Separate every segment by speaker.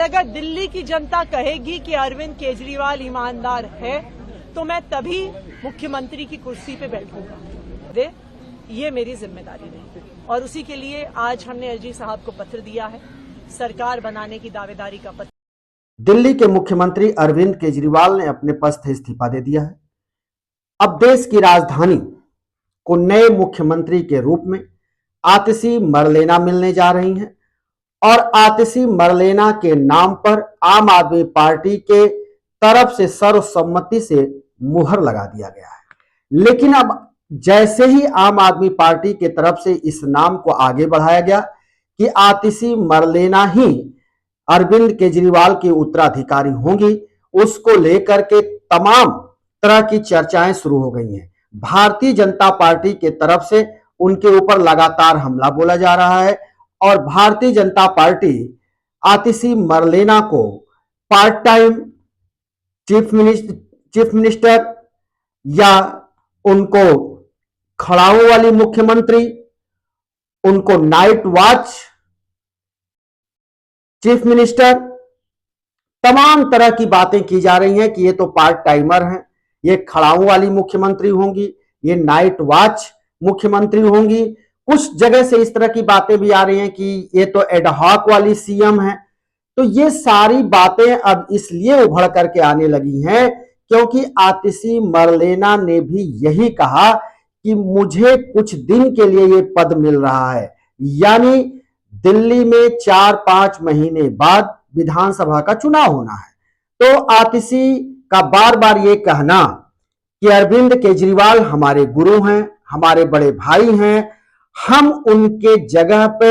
Speaker 1: अगर दिल्ली की जनता कहेगी कि अरविंद केजरीवाल ईमानदार है तो मैं तभी मुख्यमंत्री की कुर्सी पे बैठूंगा। ये मेरी जिम्मेदारी नहीं और उसी के लिए आज हमने एलजी साहब को पत्र दिया है, सरकार बनाने की दावेदारी का पत्र।
Speaker 2: दिल्ली के मुख्यमंत्री अरविंद केजरीवाल ने अपने पद से इस्तीफा दे दिया है। अब देश की राजधानी को नए मुख्यमंत्री के रूप में आतिशी मरलेना मिलने जा रही हैं और आतिशी मरलेना के नाम पर आम आदमी पार्टी के तरफ से सर्वसम्मति से मुहर लगा दिया गया है। लेकिन अब जैसे ही आम आदमी पार्टी के तरफ से इस नाम को आगे बढ़ाया गया कि आतिशी मरलेना ही अरविंद केजरीवाल की उत्तराधिकारी होंगी, उसको लेकर के तमाम तरह की चर्चाएं शुरू हो गई हैं। भारतीय जनता पार्टी के तरफ से उनके ऊपर लगातार हमला बोला जा रहा है और भारतीय जनता पार्टी आतिशी मरलेना को पार्ट टाइम चीफ मिनिस्टर या उनको खड़ाऊ वाली मुख्यमंत्री, उनको नाइट वॉच चीफ मिनिस्टर, तमाम तरह की बातें की जा रही हैं कि ये तो पार्ट टाइमर हैं, ये खड़ाऊ वाली मुख्यमंत्री होंगी, ये नाइट वॉच मुख्यमंत्री होंगी। कुछ जगह से इस तरह की बातें भी आ रही हैं कि ये तो एडहॉक वाली सीएम है। तो ये सारी बातें अब इसलिए उभर करके आने लगी हैं क्योंकि आतिशी मरलेना ने भी यही कहा कि मुझे कुछ दिन के लिए ये पद मिल रहा है, यानी दिल्ली में 4-5 महीने बाद विधानसभा का चुनाव होना है। तो आतिशी का बार बार ये कहना कि अरविंद केजरीवाल हमारे गुरु हैं, हमारे बड़े भाई हैं, हम उनके जगह पे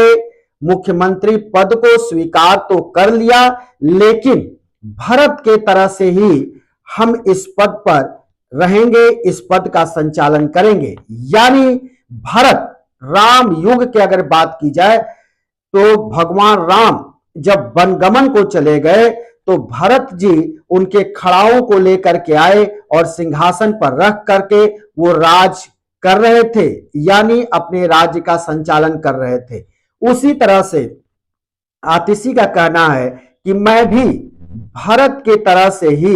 Speaker 2: मुख्यमंत्री पद को स्वीकार तो कर लिया, लेकिन भरत के तरह से ही हम इस पद पर रहेंगे, इस पद का संचालन करेंगे। यानी भरत राम युग की अगर बात की जाए तो भगवान राम जब वनगमन को चले गए तो भरत जी उनके खड़ाओं को लेकर के आए और सिंहासन पर रख करके वो राज कर रहे थे, यानी अपने राज्य का संचालन कर रहे थे। उसी तरह से आतिशी का कहना है कि मैं भी भारत की तरह से ही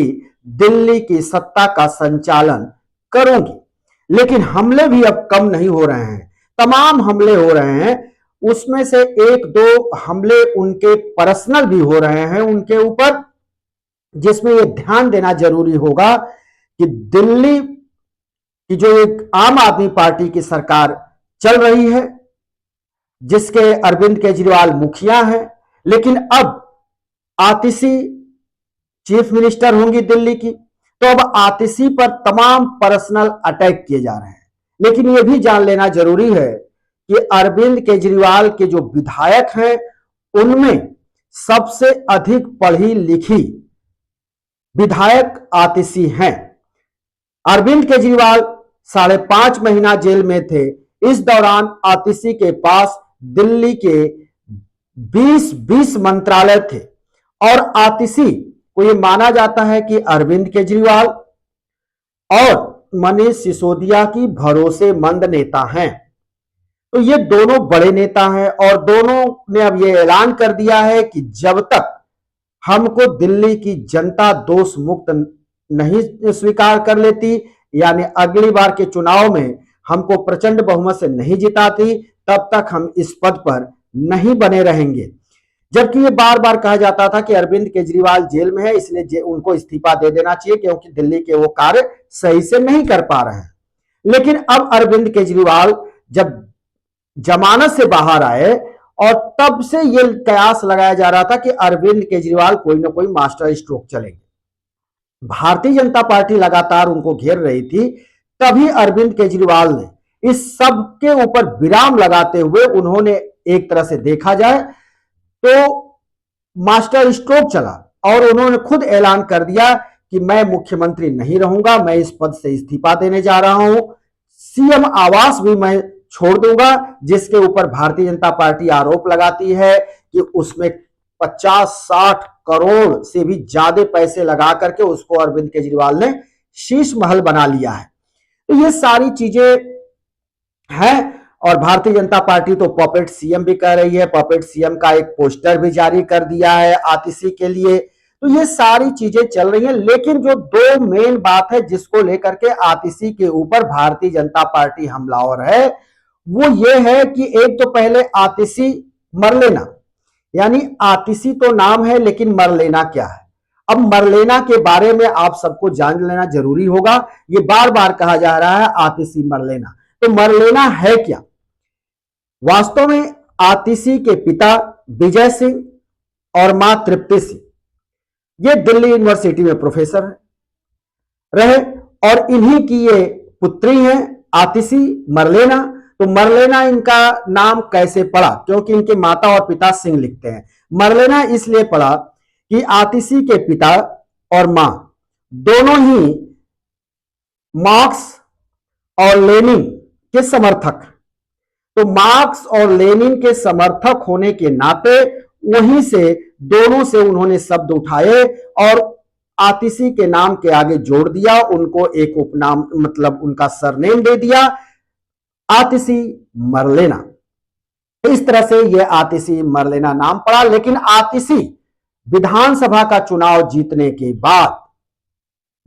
Speaker 2: दिल्ली की सत्ता का संचालन करूंगी। लेकिन हमले भी अब कम नहीं हो रहे हैं, तमाम हमले हो रहे हैं। उसमें से 1-2 हमले उनके पर्सनल भी हो रहे हैं उनके ऊपर, जिसमें यह ध्यान देना जरूरी होगा कि दिल्ली कि जो एक आम आदमी पार्टी की सरकार चल रही है, जिसके अरविंद केजरीवाल मुखिया हैं, लेकिन अब आतिशी चीफ मिनिस्टर होंगी दिल्ली की, तो अब आतिशी पर तमाम पर्सनल अटैक किए जा रहे हैं। लेकिन यह भी जान लेना जरूरी है कि अरविंद केजरीवाल के जो विधायक हैं उनमें सबसे अधिक पढ़ी लिखी विधायक आतिशी हैं। अरविंद केजरीवाल 5.5 महीना जेल में थे। इस दौरान आतिशी के पास दिल्ली के 20 मंत्रालय थे और आतिशी को यह माना जाता है कि अरविंद केजरीवाल और मनीष सिसोदिया की भरोसेमंद नेता हैं। तो ये दोनों बड़े नेता हैं और दोनों ने अब यह ऐलान कर दिया है कि जब तक हमको दिल्ली की जनता दोष मुक्त नहीं स्वीकार कर लेती, यानी अगली बार के चुनाव में हमको प्रचंड बहुमत से नहीं जिताती, तब तक हम इस पद पर नहीं बने रहेंगे। जबकि ये बार बार कहा जाता था कि अरविंद केजरीवाल जेल में है, इसलिए उनको इस्तीफा दे देना चाहिए क्योंकि दिल्ली के वो कार्य सही से नहीं कर पा रहे हैं। लेकिन अब अरविंद केजरीवाल जब जमानत से बाहर आए और तब से यह कयास लगाया जा रहा था कि अरविंद केजरीवाल कोई ना कोई मास्टर स्ट्रोक चलेंगे। भारतीय जनता पार्टी लगातार उनको घेर रही थी, तभी अरविंद केजरीवाल ने इस सब के ऊपर विराम लगाते हुए उन्होंने एक तरह से देखा जाए तो मास्टर स्ट्रोक चला और उन्होंने खुद ऐलान कर दिया कि मैं मुख्यमंत्री नहीं रहूंगा, मैं इस पद से इस्तीफा देने जा रहा हूं, सीएम आवास भी मैं छोड़ दूंगा, जिसके ऊपर भारतीय जनता पार्टी आरोप लगाती है कि उसमें 50-60 करोड़ से भी ज्यादा पैसे लगा करके उसको अरविंद केजरीवाल ने शीश महल बना लिया है। तो ये सारी चीजें हैं और भारतीय जनता पार्टी तो पॉपेट सीएम भी कह रही है, पॉपेट सीएम का एक पोस्टर भी जारी कर दिया है आतिशी के लिए। तो ये सारी चीजें चल रही हैं, लेकिन जो दो मेन बात है जिसको लेकर के आतिशी के ऊपर भारतीय जनता पार्टी हमलावर है, वो ये है कि एक तो पहले आतिशी मरलेना, यानी आतिशी तो नाम है लेकिन मरलेना क्या है। अब मरलेना के बारे में आप सबको जान लेना जरूरी होगा। ये बार बार कहा जा रहा है आतिशी मरलेना, तो मरलेना है क्या। वास्तव में आतिशी के पिता विजय सिंह और मां तृप्ति सिंह ये दिल्ली यूनिवर्सिटी में प्रोफेसर रहे और इन्हीं की ये पुत्री है आतिशी मरलेना। तो मरलेना इनका नाम कैसे पड़ा, क्योंकि इनके माता और पिता सिंह लिखते हैं। मरलेना इसलिए पड़ा कि आतिशी के पिता और मां दोनों ही मार्क्स और लेनिन के समर्थक, तो मार्क्स और लेनिन के समर्थक होने के नाते वहीं से दोनों से उन्होंने शब्द उठाए और आतिशी के नाम के आगे जोड़ दिया, उनको एक उपनाम मतलब उनका सरनेम दे दिया आतिशी मरलेना। इस तरह से यह आतिशी मरलेना नाम पड़ा। लेकिन आतिशी विधानसभा का चुनाव जीतने के बाद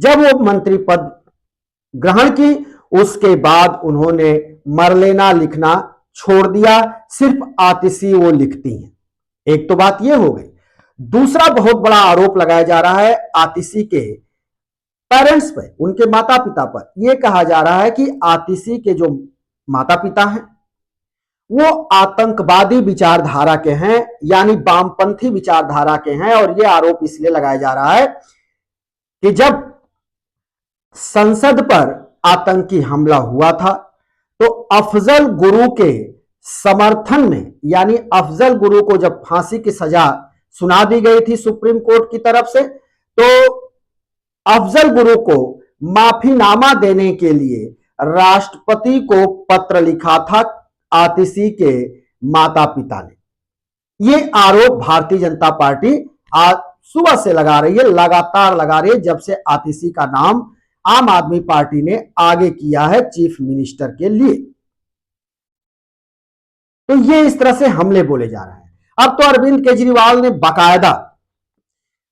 Speaker 2: जब वो मंत्री पद ग्रहण की, उसके बाद उन्होंने मरलेना लिखना छोड़ दिया, सिर्फ आतिशी वो लिखती हैं। एक तो बात ये हो गई। दूसरा बहुत बड़ा आरोप लगाया जा रहा है आतिशी के पेरेंट्स पर, उनके माता पिता पर। यह कहा जा रहा है कि आतिशी के जो माता पिता हैं वो आतंकवादी विचारधारा के हैं, यानी वामपंथी विचारधारा के हैं। और यह आरोप इसलिए लगाया जा रहा है कि जब संसद पर आतंकी हमला हुआ था तो अफजल गुरु के समर्थन में, यानी अफजल गुरु को जब फांसी की सजा सुना दी गई थी सुप्रीम कोर्ट की तरफ से, तो अफजल गुरु को माफीनामा देने के लिए राष्ट्रपति को पत्र लिखा था आतिशी के माता पिता ने। ये आरोप भारतीय जनता पार्टी आज सुबह से लगा रही है, लगातार लगा रही है, जब से आतिशी का नाम आम आदमी पार्टी ने आगे किया है चीफ मिनिस्टर के लिए। तो ये इस तरह से हमले बोले जा रहे हैं। अब तो अरविंद केजरीवाल ने बाकायदा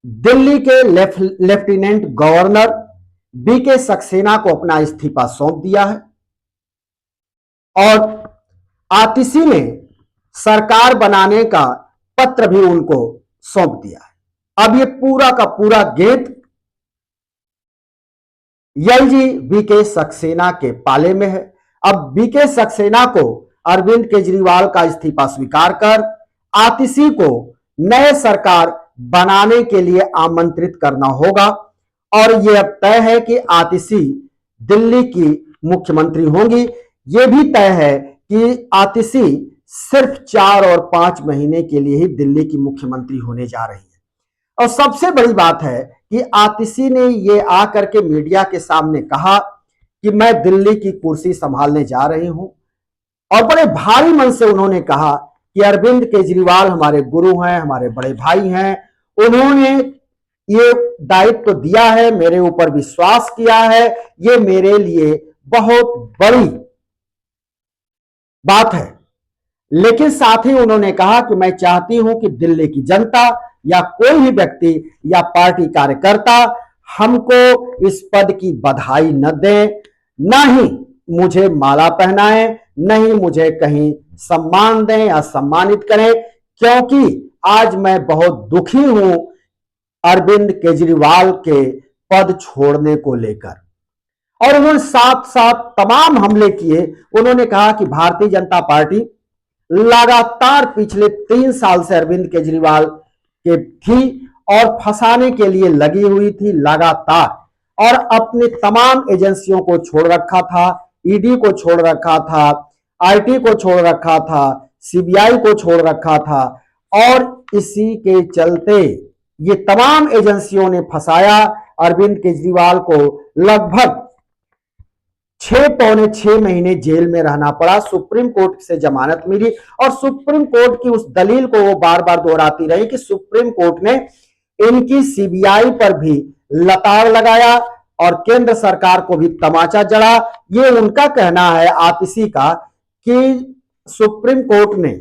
Speaker 2: दिल्ली के लेफ्टिनेंट गवर्नर बीके सक्सेना को अपना इस्तीफा सौंप दिया है और आतिशी ने सरकार बनाने का पत्र भी उनको सौंप दिया है। अब ये पूरा का पूरा गेट एलजी बीके सक्सेना के पाले में है। अब बीके सक्सेना को अरविंद केजरीवाल का इस्तीफा स्वीकार कर आतिशी को नए सरकार बनाने के लिए आमंत्रित करना होगा और यह अब तय है कि आतिशी दिल्ली की मुख्यमंत्री होंगी। यह भी तय है कि आतिशी सिर्फ 4 और 5 महीने के लिए ही दिल्ली की मुख्यमंत्री होने जा रही है। और सबसे बड़ी बात है कि आतिशी ने यह आकर के मीडिया के सामने कहा कि मैं दिल्ली की कुर्सी संभालने जा रही हूं और बड़े भारी मन से उन्होंने कहा कि अरविंद केजरीवाल हमारे गुरु हैं, हमारे बड़े भाई हैं, उन्होंने ये दायित्व तो दिया है, मेरे ऊपर विश्वास किया है, ये मेरे लिए बहुत बड़ी बात है। लेकिन साथ ही उन्होंने कहा कि मैं चाहती हूं कि दिल्ली की जनता या कोई भी व्यक्ति या पार्टी कार्यकर्ता हमको इस पद की बधाई न दे, न ही मुझे माला पहनाए, न ही मुझे कहीं सम्मान दें या सम्मानित करें, क्योंकि आज मैं बहुत दुखी हूं अरविंद केजरीवाल के पद छोड़ने को लेकर। और उन्होंने साथ साथ तमाम हमले किए। उन्होंने कहा कि भारतीय जनता पार्टी लगातार पिछले 3 साल से अरविंद केजरीवाल के थी और फंसाने के लिए लगी हुई थी लगातार, और अपने तमाम एजेंसियों को छोड़ रखा था, ईडी को छोड़ रखा था, आईटी को छोड़ रखा था, सीबीआई को छोड़ रखा था। और इसी के चलते ये तमाम एजेंसियों ने फंसाया अरविंद केजरीवाल को। लगभग 6 महीने जेल में रहना पड़ा। सुप्रीम कोर्ट से जमानत मिली और सुप्रीम कोर्ट की उस दलील को वो बार बार दोहराती रही कि सुप्रीम कोर्ट ने इनकी सीबीआई पर भी लताड़ लगाया और केंद्र सरकार को भी तमाचा जड़ा। ये उनका कहना है आतिशी का कि सुप्रीम कोर्ट ने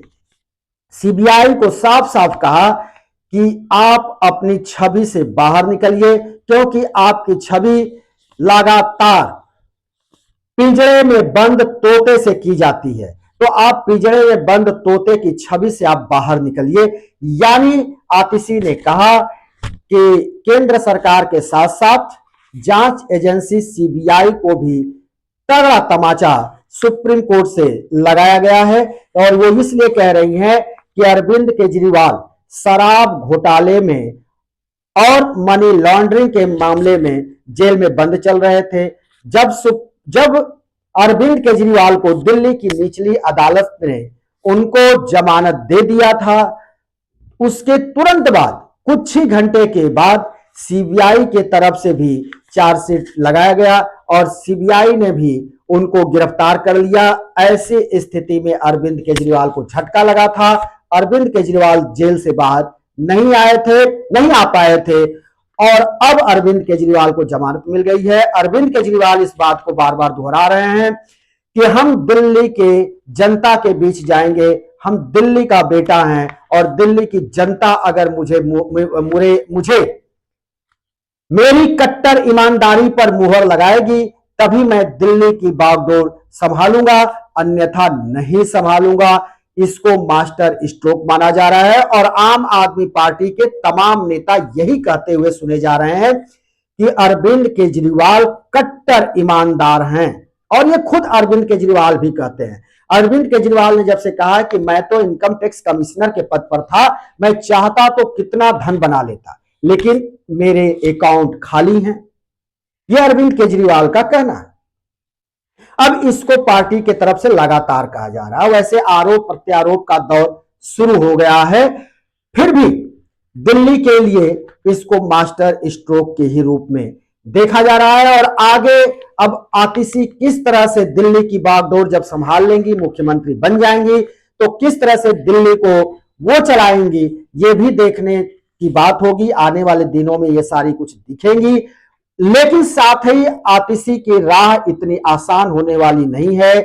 Speaker 2: सीबीआई को साफ साफ कहा कि आप अपनी छवि से बाहर निकलिए, क्योंकि आपकी छवि लगातार पिंजरे में बंद तोते से की जाती है। तो आप पिंजरे में बंद तोते की छवि से आप बाहर निकलिए। यानी आतिशी ने कहा कि केंद्र सरकार के साथ साथ जांच एजेंसी सीबीआई को भी तगड़ा तमाचा सुप्रीम कोर्ट से लगाया गया है। और वो इसलिए कह रही हैं कि अरविंद केजरीवाल शराब घोटाले में और मनी लॉन्ड्रिंग के मामले में जेल में बंद चल रहे थे। जब अरविंद केजरीवाल को दिल्ली की निचली अदालत ने उनको जमानत दे दिया था, उसके तुरंत बाद कुछ ही घंटे के बाद सीबीआई के तरफ से भी चार्जशीट लगाया गया और सीबीआई ने भी उनको गिरफ्तार कर लिया। ऐसी स्थिति में अरविंद केजरीवाल को झटका लगा था। अरविंद केजरीवाल जेल से बाहर नहीं आ पाए थे और अब अरविंद केजरीवाल को जमानत मिल गई है। अरविंद केजरीवाल इस बात को बार बार दोहरा रहे हैं कि हम दिल्ली के जनता के बीच जाएंगे, हम दिल्ली का बेटा हैं और दिल्ली की जनता अगर मुझे मेरी कट्टर ईमानदारी पर मुहर लगाएगी तभी मैं दिल्ली की बागडोर संभालूंगा, अन्यथा नहीं संभालूंगा। इसको मास्टर स्ट्रोक माना जा रहा है और आम आदमी पार्टी के तमाम नेता यही कहते हुए सुने जा रहे हैं कि अरविंद केजरीवाल कट्टर ईमानदार हैं। और ये खुद अरविंद केजरीवाल भी कहते हैं। अरविंद केजरीवाल ने जब से कहा कि मैं तो इनकम टैक्स कमिश्नर के पद पर था, मैं चाहता तो कितना धन बना लेता, लेकिन मेरे अकाउंट खाली हैं, यह अरविंद केजरीवाल का कहना है। अब इसको पार्टी के तरफ से लगातार कहा जा रहा है। वैसे आरोप प्रत्यारोप का दौर शुरू हो गया है, फिर भी दिल्ली के लिए इसको मास्टर स्ट्रोक के ही रूप में देखा जा रहा है। और आगे अब आतिशी किस तरह से दिल्ली की बागडोर जब संभाल लेंगी, मुख्यमंत्री बन जाएंगी, तो किस तरह से दिल्ली को वो चलाएंगी, ये भी देखने की बात होगी। आने वाले दिनों में ये सारी कुछ दिखेंगी, लेकिन साथ ही आतिशी की राह इतनी आसान होने वाली नहीं है,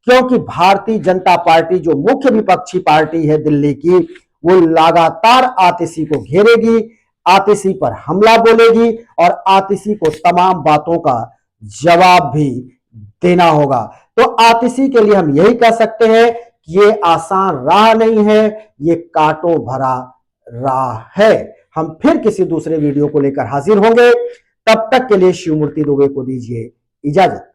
Speaker 2: क्योंकि भारतीय जनता पार्टी जो मुख्य विपक्षी पार्टी है दिल्ली की, वो लगातार आतिशी को घेरेगी, आतिशी पर हमला बोलेगी और आतिशी को तमाम बातों का जवाब भी देना होगा। तो आतिशी के लिए हम यही कह सकते हैं कि ये आसान राह नहीं है, ये कांटों भरा राह है। हम फिर किसी दूसरे वीडियो को लेकर हाजिर होंगे, तब तक के लिए शिवमूर्ति दुबे को दीजिए इजाजत।